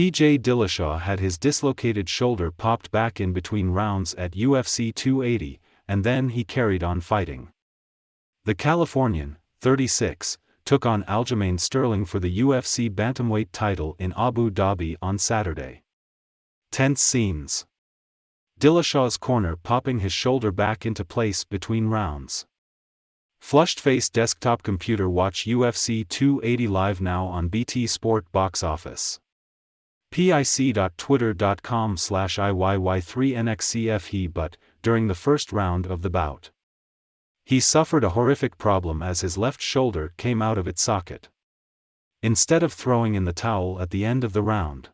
TJ Dillashaw had his dislocated shoulder popped back in between rounds at UFC 280, and then he carried on fighting. The Californian, 36, took on Aljamain Sterling for the UFC bantamweight title in Abu Dhabi on Saturday. Tense scenes. Dillashaw's corner popping his shoulder back into place between rounds. Flushed-face desktop computer. Watch UFC 280 live now on BT Sport Box Office. pic.twitter.com/IYY3NXCFE. But, during the first round of the bout, he suffered a horrific problem as his left shoulder came out of its socket. Instead of throwing in the towel at the end of the round,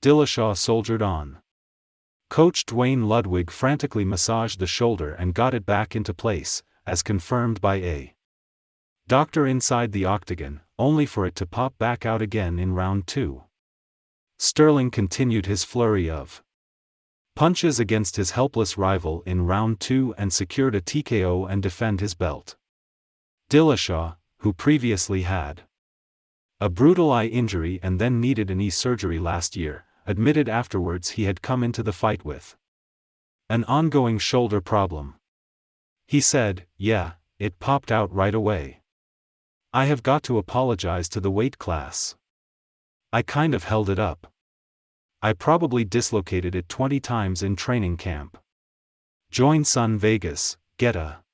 Dillashaw soldiered on. Coach Dwayne Ludwig frantically massaged the shoulder and got it back into place, as confirmed by a doctor inside the octagon, only for it to pop back out again in round 2. Sterling continued his flurry of punches against his helpless rival in round 2 and secured a TKO and defend his belt. Dillashaw, who previously had a brutal eye injury and then needed a knee surgery last year, admitted afterwards he had come into the fight with an ongoing shoulder problem. He said, "Yeah, it popped out right away. I have got to apologize to the weight class. I kind of held it up. I probably dislocated it 20 times in training camp." Join Sun Vegas, get a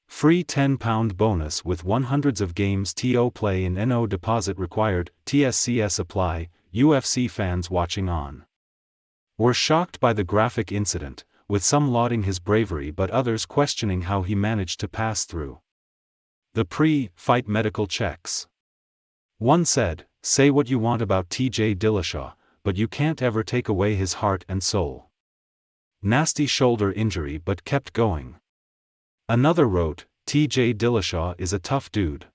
free £10 bonus with 100s of games. TO play in NO deposit required, TSCS apply. UFC fans watching on were shocked by the graphic incident, with some lauding his bravery but others questioning how he managed to pass through the pre-fight medical checks. One said, "Say what you want about TJ Dillashaw, but you can't ever take away his heart and soul. Nasty shoulder injury but kept going." Another wrote, "TJ Dillashaw is a tough dude.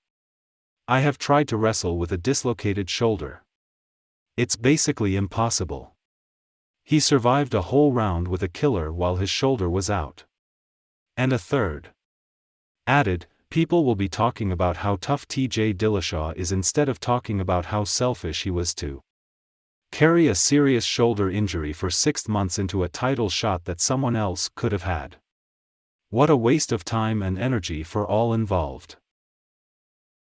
I have tried to wrestle with a dislocated shoulder. It's basically impossible. He survived a whole round with a killer while his shoulder was out." And a third added, "People will be talking about how tough TJ Dillashaw is instead of talking about how selfish he was to carry a serious shoulder injury for 6 months into a title shot that someone else could have had. What a waste of time and energy for all involved."